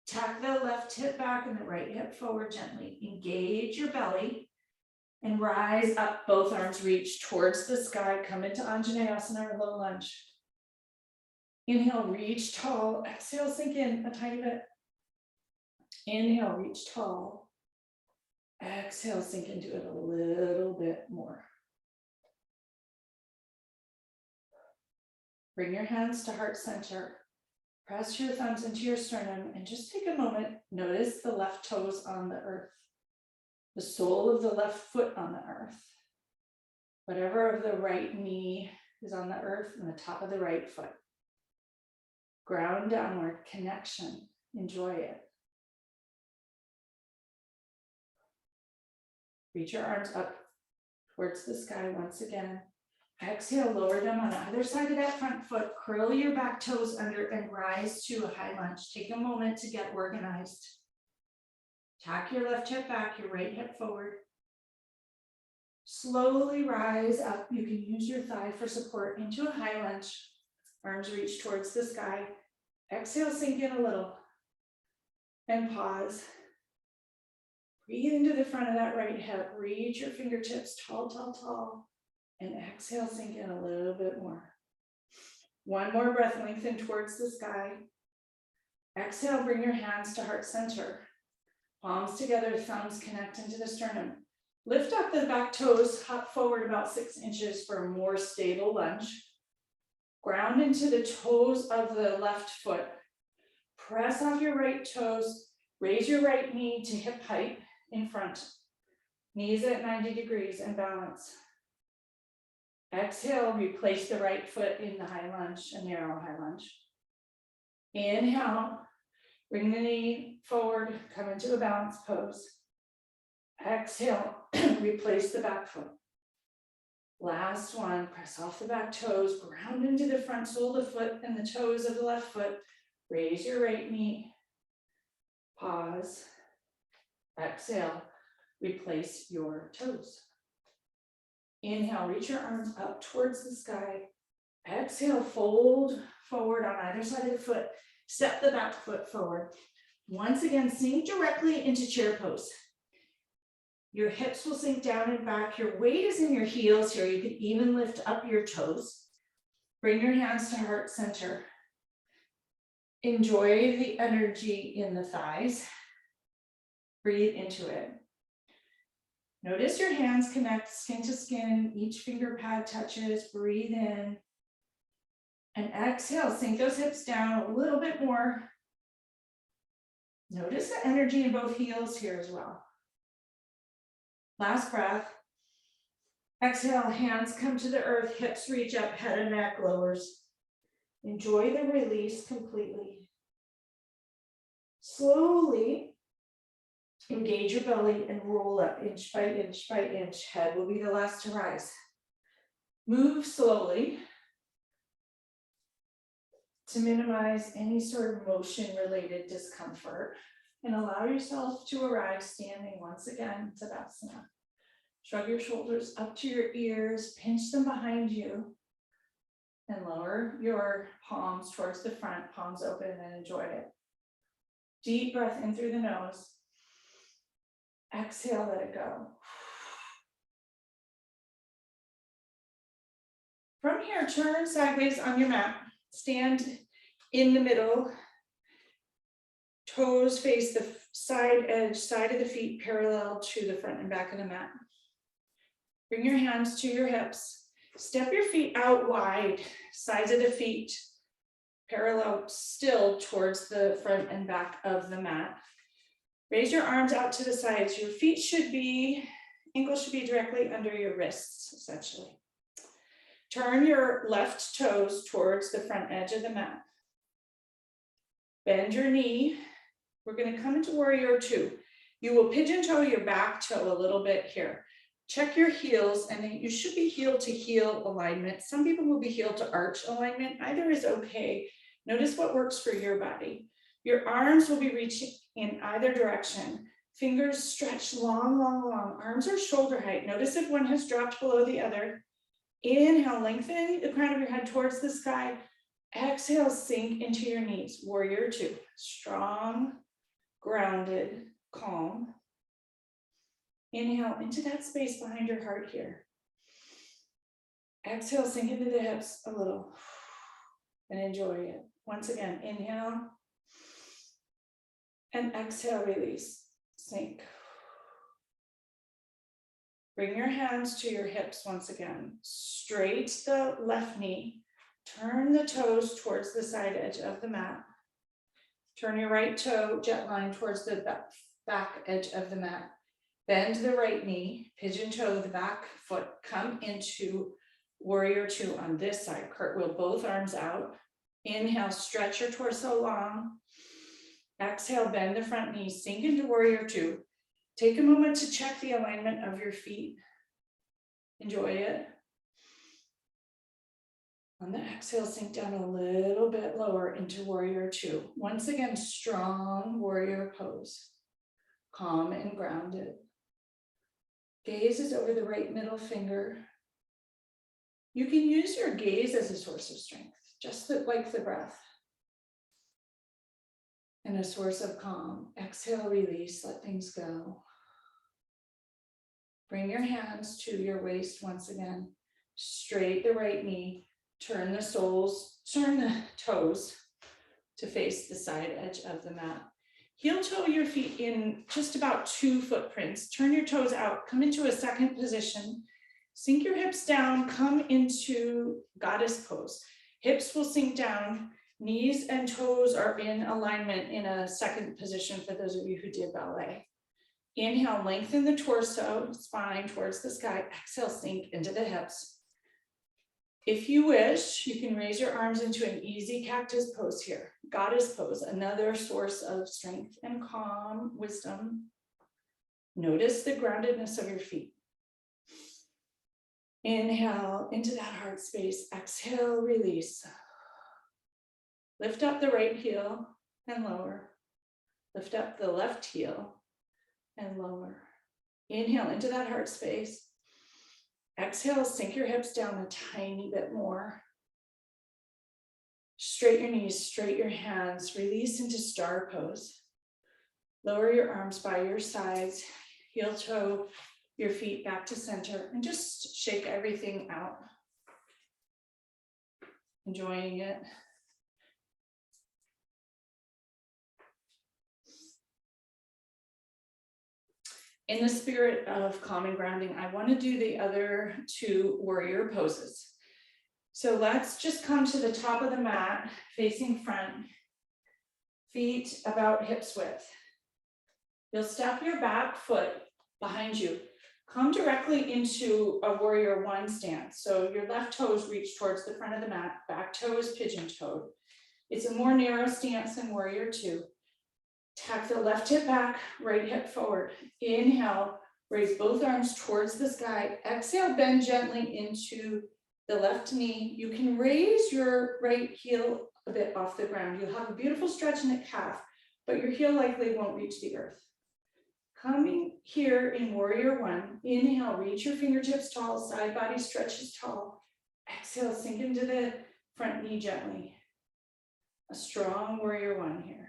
Tuck the left hip back and the right hip forward gently. Engage your belly and rise up. Both arms reach towards the sky. Come into Anjaneyasana or low lunge. Inhale, reach tall. Exhale, sink in a tiny bit. Inhale, reach tall. Exhale, sink into it a little bit more. Bring your hands to heart center. Press your thumbs into your sternum and just take a moment. Notice the left toes on the earth. The sole of the left foot on the earth. Whatever of the right knee is on the earth and the top of the right foot. Ground downward, connection. Enjoy it. Reach your arms up towards the sky once again. Exhale, lower them on either side of that front foot. Curl your back toes under and rise to a high lunge. Take a moment to get organized. Tack your left hip back, your right hip forward. Slowly rise up. You can use your thigh for support into a high lunge. Arms reach towards the sky. Exhale, sink in a little. And pause. Breathe into the front of that right hip. Reach your fingertips tall, tall, tall. And exhale, sink in a little bit more. One more breath, lengthen towards the sky. Exhale, bring your hands to heart center. Palms together, thumbs connect into the sternum. Lift up the back toes, hop forward about 6 inches for a more stable lunge. Ground into the toes of the left foot. Press off your right toes. Raise your right knee to hip height in front. Knees at 90 degrees and balance. Exhale, replace the right foot in the high lunge, a narrow high lunge. Inhale, bring the knee forward, come into a balanced pose. Exhale, replace the back foot. Last one, press off the back toes, ground into the front sole of the foot and the toes of the left foot. Raise your right knee. Pause. Exhale, replace your toes. Inhale, reach your arms up towards the sky. Exhale, fold forward on either side of the foot. Step the back foot forward. Once again, sink directly into chair pose. Your hips will sink down and back. Your weight is in your heels here. You can even lift up your toes. Bring your hands to heart center. Enjoy the energy in the thighs. Breathe into it. Notice your hands connect skin to skin. Each finger pad touches. Breathe in. And exhale, sink those hips down a little bit more. Notice the energy in both heels here as well. Last breath. Exhale, hands come to the earth, hips reach up, head and neck lowers. Enjoy the release completely. Slowly engage your belly and roll up inch by inch by inch. Head will be the last to rise. Move slowly to minimize any sort of motion-related discomfort and allow yourself to arrive standing once again, Tadasana. Shrug your shoulders up to your ears, pinch them behind you, and lower your palms towards the front, palms open, and enjoy it. Deep breath in through the nose. Exhale, let it go. From here, turn sideways on your mat. Stand in the middle. Toes face the side edge, side of the feet parallel to the front and back of the mat. Bring your hands to your hips. Step your feet out wide, sides of the feet parallel still towards the front and back of the mat. Raise your arms out to the sides. Your feet should be, ankles should be directly under your wrists, essentially. Turn your left toes towards the front edge of the mat. Bend your knee. We're going to come into warrior two. You will pigeon toe your back toe a little bit here. Check your heels, and then you should be heel to heel alignment. Some people will be heel to arch alignment. Either is okay. Notice what works for your body. Your arms will be reaching in either direction. Fingers stretch long, long, long. Arms are shoulder height. Notice if one has dropped below the other. Inhale, lengthen the crown of your head towards the sky. Exhale, sink into your knees. Warrior two. Strong, grounded, calm. Inhale into that space behind your heart here. Exhale, sink into the hips a little and enjoy it. Once again, inhale and exhale, release, sink. Bring your hands to your hips once again. Straight the left knee. Turn the toes towards the side edge of the mat. Turn your right toe jet line towards the back edge of the mat. Bend the right knee, pigeon toe the back foot, come into warrior two on this side. Cartwheel both arms out. Inhale, stretch your torso long. Exhale, bend the front knee, sink into warrior two. Take a moment to check the alignment of your feet. Enjoy it. On the exhale, sink down a little bit lower into warrior two. Once again, strong warrior pose. Calm and grounded. Gaze is over the right middle finger. You can use your gaze as a source of strength, just like the breath. And a source of calm. Exhale, release, let things go. Bring your hands to your waist once again. Straight the right knee. Turn the toes to face the side edge of the mat. Heel toe your feet in just about 2 footprints. Turn your toes out, come into a second position. Sink your hips down, come into goddess pose. Hips will sink down, knees and toes are in alignment in a second position for those of you who did ballet. Inhale, lengthen the torso, spine towards the sky. Exhale, sink into the hips. If you wish, you can raise your arms into an easy cactus pose here. Goddess pose, another source of strength and calm, wisdom. Notice the groundedness of your feet. Inhale into that heart space. Exhale, release. Lift up the right heel and lower. Lift up the left heel and lower. Inhale into that heart space. Exhale, sink your hips down a tiny bit more. Straight your knees, straight your hands, release into star pose. Lower your arms by your sides, heel toe your feet back to center, and just shake everything out. Enjoying it. In the spirit of calm and grounding, I want to do the other 2 warrior poses. So let's just come to the top of the mat, facing front, feet about hips width. You'll step your back foot behind you. Come directly into a warrior one stance. So your left toes reach towards the front of the mat, back toe is pigeon toed. It's a more narrow stance than warrior two. Tack the left hip back, right hip forward. Inhale, raise both arms towards the sky. Exhale, bend gently into the left knee. You can raise your right heel a bit off the ground. You'll have a beautiful stretch in the calf, but your heel likely won't reach the earth. Coming here in warrior one, inhale, reach your fingertips tall, side body stretches tall. Exhale, sink into the front knee gently. A strong warrior one here.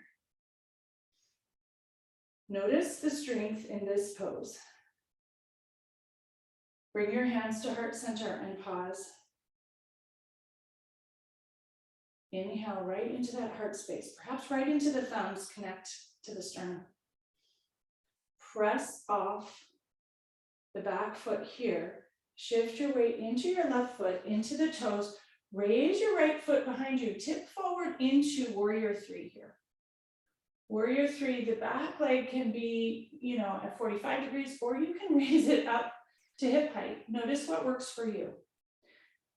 Notice the strength in this pose. Bring your hands to heart center and pause. Inhale right into that heart space, perhaps right into the thumbs, connect to the sternum. Press off the back foot here. Shift your weight into your left foot, into the toes. Raise your right foot behind you. Tip forward into warrior three here. Warrior three, the back leg can be, at 45 degrees, or you can raise it up to hip height. Notice what works for you.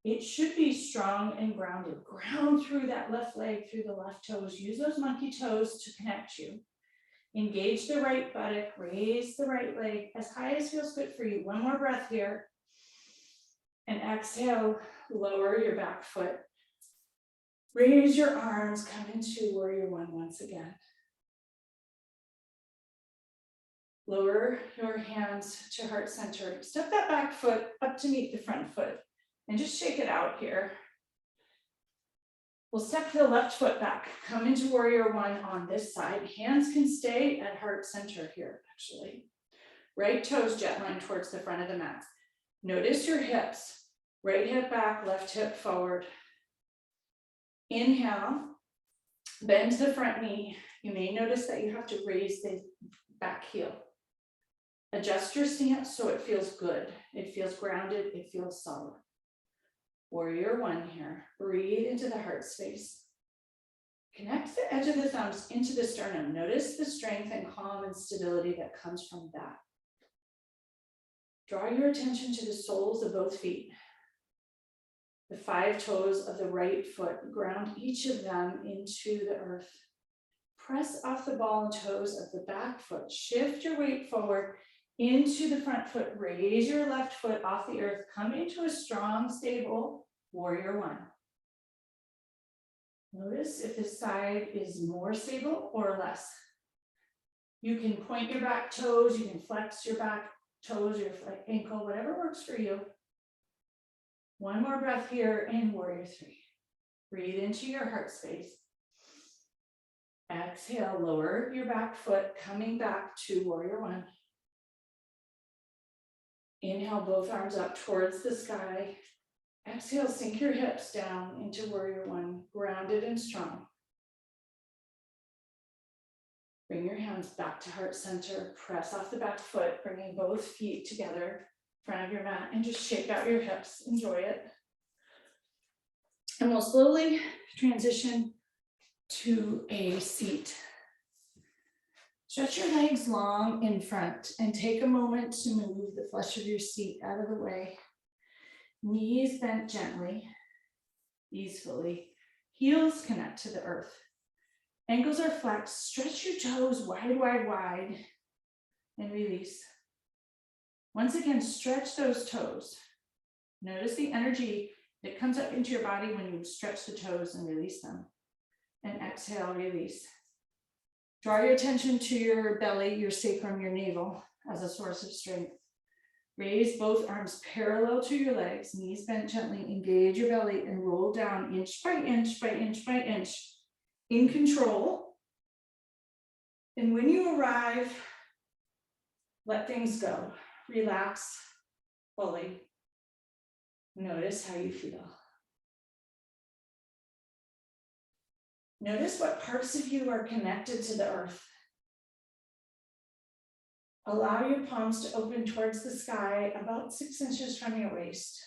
It should be strong and grounded. Ground through that left leg, through the left toes. Use those monkey toes to connect you. Engage the right buttock, raise the right leg as high as feels good for you. One more breath here. And exhale, lower your back foot. Raise your arms, come into warrior one once again. Lower your hands to heart center. Step that back foot up to meet the front foot and just shake it out here. We'll step the left foot back. Come into warrior one on this side. Hands can stay at heart center here, actually. Right toes jet line towards the front of the mat. Notice your hips. Right hip back, left hip forward. Inhale, bend the front knee. You may notice that you have to raise the back heel. Adjust your stance so it feels good. It feels grounded, it feels solid. Warrior one here. Breathe into the heart space. Connect the edge of the thumbs into the sternum. Notice the strength and calm and stability that comes from that. Draw your attention to the soles of both feet. The 5 toes of the right foot. Ground each of them into the earth. Press off the ball and toes of the back foot. Shift your weight forward into the front foot. Raise your left foot off the earth. Come into a strong, stable warrior one. Notice if this side is more stable or less. You can point your back toes. You can flex your back toes, your ankle, whatever works for you. One more breath here in warrior three. Breathe into your heart space. Exhale, lower your back foot, coming back to warrior one. Inhale, both arms up towards the sky. Exhale, sink your hips down into warrior one, grounded and strong. Bring your hands back to heart center. Press off the back foot, bringing both feet together in front of your mat, and just shake out your hips. Enjoy it. And we'll slowly transition to a seat. Stretch your legs long in front and take a moment to move the flesh of your seat out of the way. Knees bent gently, easefully. Heels connect to the earth. Ankles are flexed. Stretch your toes wide, wide, wide, and release. Once again, stretch those toes. Notice the energy that comes up into your body when you stretch the toes and release them. And exhale, release. Draw your attention to your belly, your sacrum, your navel as a source of strength. Raise both arms parallel to your legs, knees bent gently, engage your belly and roll down inch by inch by inch by inch in control. And when you arrive, let things go. Relax fully. Notice how you feel. Notice what parts of you are connected to the earth. Allow your palms to open towards the sky about 6 inches from your waist.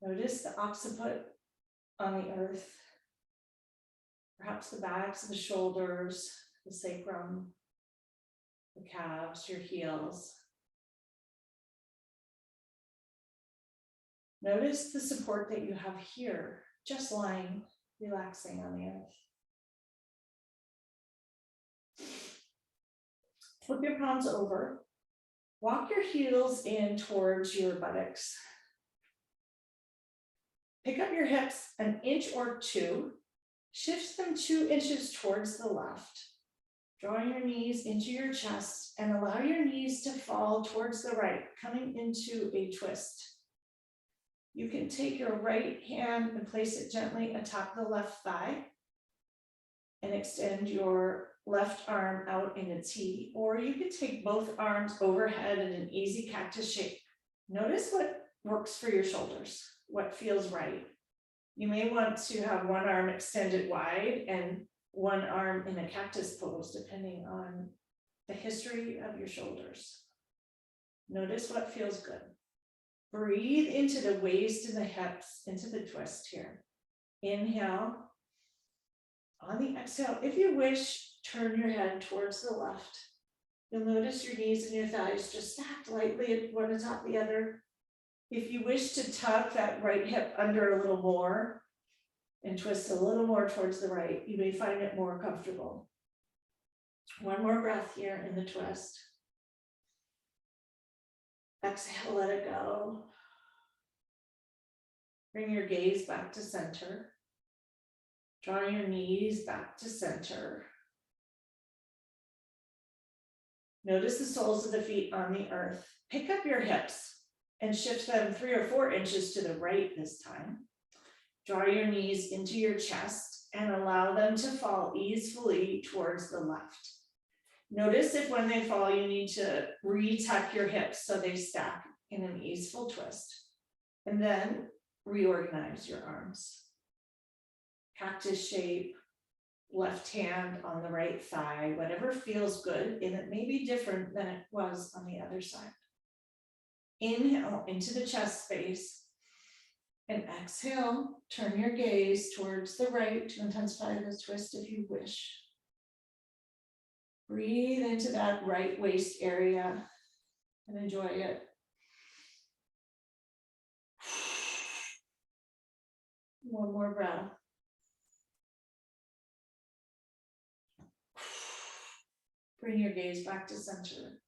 Notice the occiput on the earth. Perhaps the backs of the shoulders, the sacrum, the calves, your heels. Notice the support that you have here, just lying, relaxing on the earth. Flip your palms over. Walk your heels in towards your buttocks. Pick up your hips an inch or two. Shift them 2 inches towards the left. Draw your knees into your chest and allow your knees to fall towards the right, coming into a twist. You can take your right hand and place it gently atop the left thigh and extend your left arm out in a T, or you can take both arms overhead in an easy cactus shape. Notice what works for your shoulders, what feels right. You may want to have one arm extended wide and one arm in a cactus pose, depending on the history of your shoulders. Notice what feels good. Breathe into the waist and the hips, into the twist here. Inhale. On the exhale, if you wish, turn your head towards the left. You'll notice your knees and your thighs just stacked lightly one atop the other. If you wish to tuck that right hip under a little more and twist a little more towards the right, you may find it more comfortable. One more breath here in the twist. Exhale, let it go. Bring your gaze back to center. Draw your knees back to center. Notice the soles of the feet on the earth. Pick up your hips and shift them 3 or 4 inches to the right this time. Draw your knees into your chest and allow them to fall easily towards the left. Notice if when they fall, you need to retuck your hips so they stack in an easeful twist. And then reorganize your arms. Cactus shape, left hand on the right thigh, whatever feels good, and it may be different than it was on the other side. Inhale into the chest space and exhale, turn your gaze towards the right to intensify the twist if you wish. Breathe into that right waist area and enjoy it. One more breath. Bring your gaze back to center.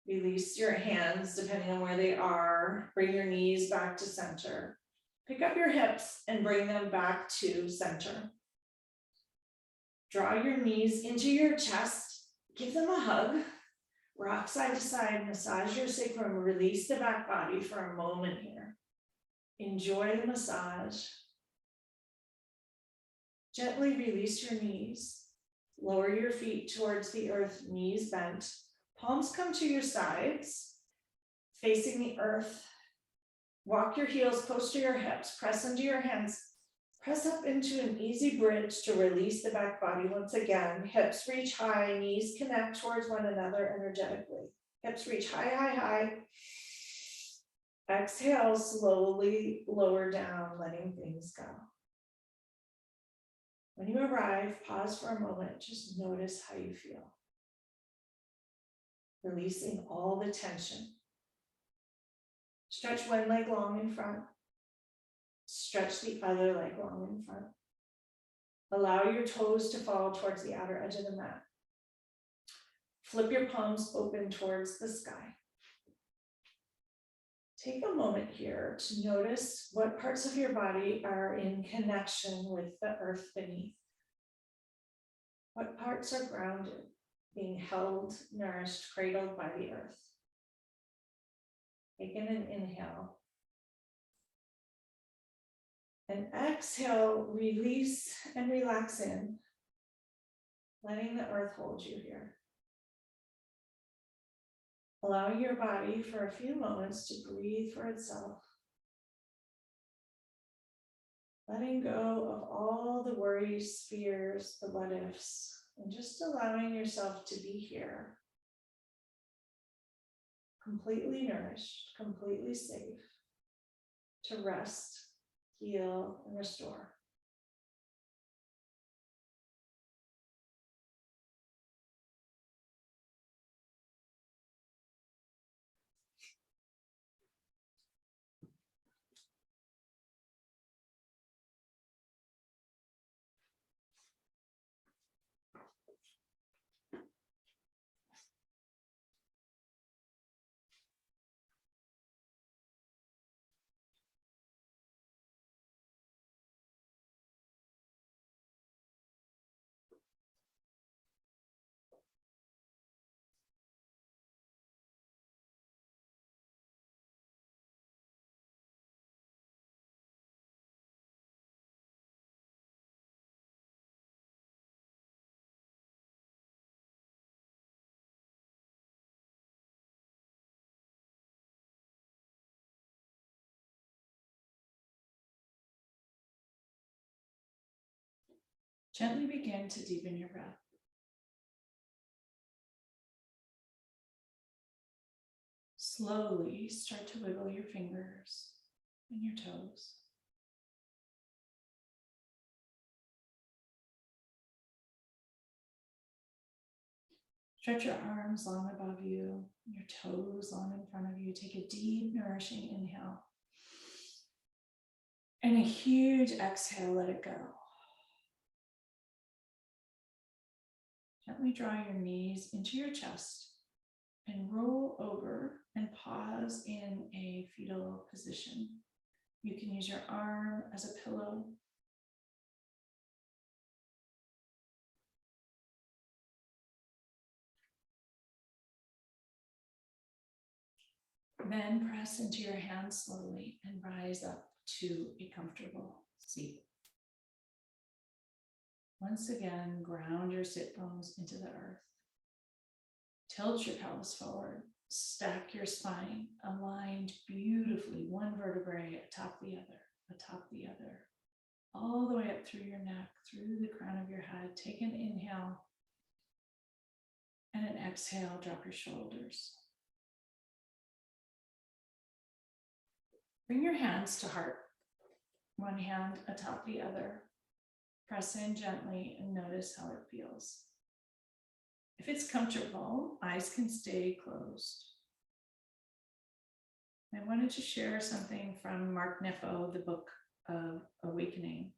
Release your hands depending on where they are. Bring your knees back to center. Pick up your hips and bring them back to center. Draw your knees into your chest. Give them a hug. Rock side to side. Massage your sacrum. Release the back body for a moment here. Enjoy the massage. Gently release your knees. Lower your feet towards the earth, knees bent. Palms come to your sides, facing the earth. Walk your heels close to your hips. Press into your hands. Press up into an easy bridge to release the back body once again. Hips reach high, knees connect towards one another energetically. Hips reach high, high, high. Exhale, slowly lower down, letting things go. When you arrive, pause for a moment, just notice how you feel. Releasing all the tension. Stretch one leg long in front. Stretch the other leg long in front. Allow your toes to fall towards the outer edge of the mat. Flip your palms open towards the sky. Take a moment here to notice what parts of your body are in connection with the earth beneath. What parts are grounded, being held, nourished, cradled by the earth. Take in an inhale. And exhale, release and relax in, letting the earth hold you here. Allowing your body for a few moments to breathe for itself. Letting go of all the worries, fears, the what ifs, and just allowing yourself to be here. Completely nourished, completely safe, to rest, heal, and restore. Gently begin to deepen your breath. Slowly start to wiggle your fingers and your toes. Stretch your arms long above you, your toes long in front of you. Take a deep, nourishing inhale. And a huge exhale, let it go. Gently draw your knees into your chest and roll over and pause in a fetal position. You can use your arm as a pillow. Then press into your hands slowly and rise up to a comfortable seat. Once again, ground your sit bones into the earth. Tilt your pelvis forward. Stack your spine, aligned beautifully, one vertebrae atop the other, all the way up through your neck, through the crown of your head. Take an inhale and an exhale, drop your shoulders. Bring your hands to heart, one hand atop the other. Press in gently and notice how it feels. If it's comfortable, eyes can stay closed. I wanted to share something from Mark Nepo, the book of Awakening.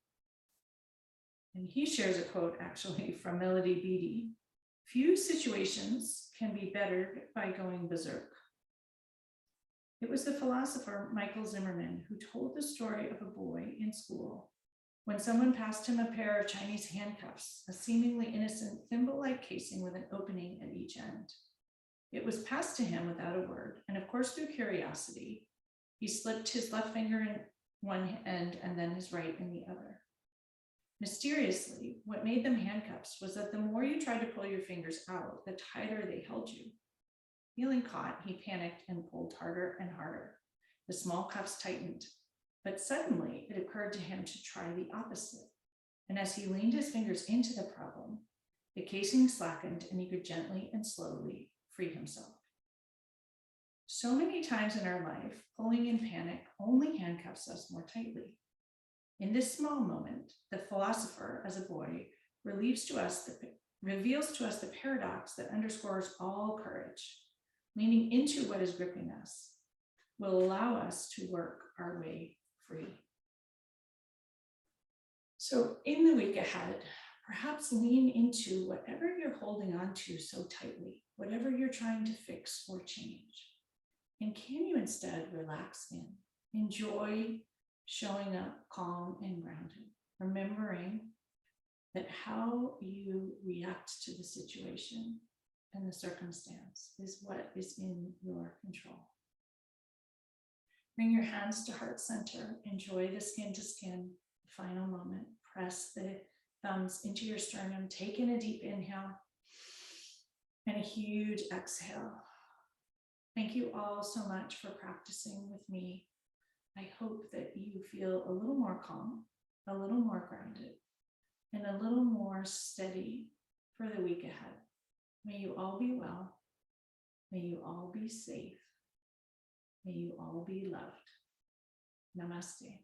And he shares a quote actually from Melody Beattie. Few situations can be bettered by going berserk. It was the philosopher Michael Zimmerman who told the story of a boy in school when someone passed him a pair of Chinese handcuffs, a seemingly innocent thimble-like casing with an opening at each end. It was passed to him without a word, and of course, through curiosity, he slipped his left finger in one end and then his right in the other. Mysteriously, what made them handcuffs was that the more you tried to pull your fingers out, the tighter they held you. Feeling caught, he panicked and pulled harder and harder. The small cuffs tightened, but suddenly it occurred to him to try the opposite. And as he leaned his fingers into the problem, the casing slackened and he could gently and slowly free himself. So many times in our life, pulling in panic only handcuffs us more tightly. In this small moment, the philosopher, as a boy, reveals to us the paradox that underscores all courage. Leaning into what is gripping us will allow us to work our way free. So in the week ahead, perhaps lean into whatever you're holding on to so tightly, whatever you're trying to fix or change. And can you instead relax in, enjoy showing up calm and grounded, remembering that how you react to the situation and the circumstance is what is in your control. Bring your hands to heart center. Enjoy the skin to skin final moment. Press the thumbs into your sternum. Take in a deep inhale and a huge exhale. Thank you all so much for practicing with me. I hope that you feel a little more calm, a little more grounded, and a little more steady for the week ahead. May you all be well. May you all be safe. May you all be loved. Namaste.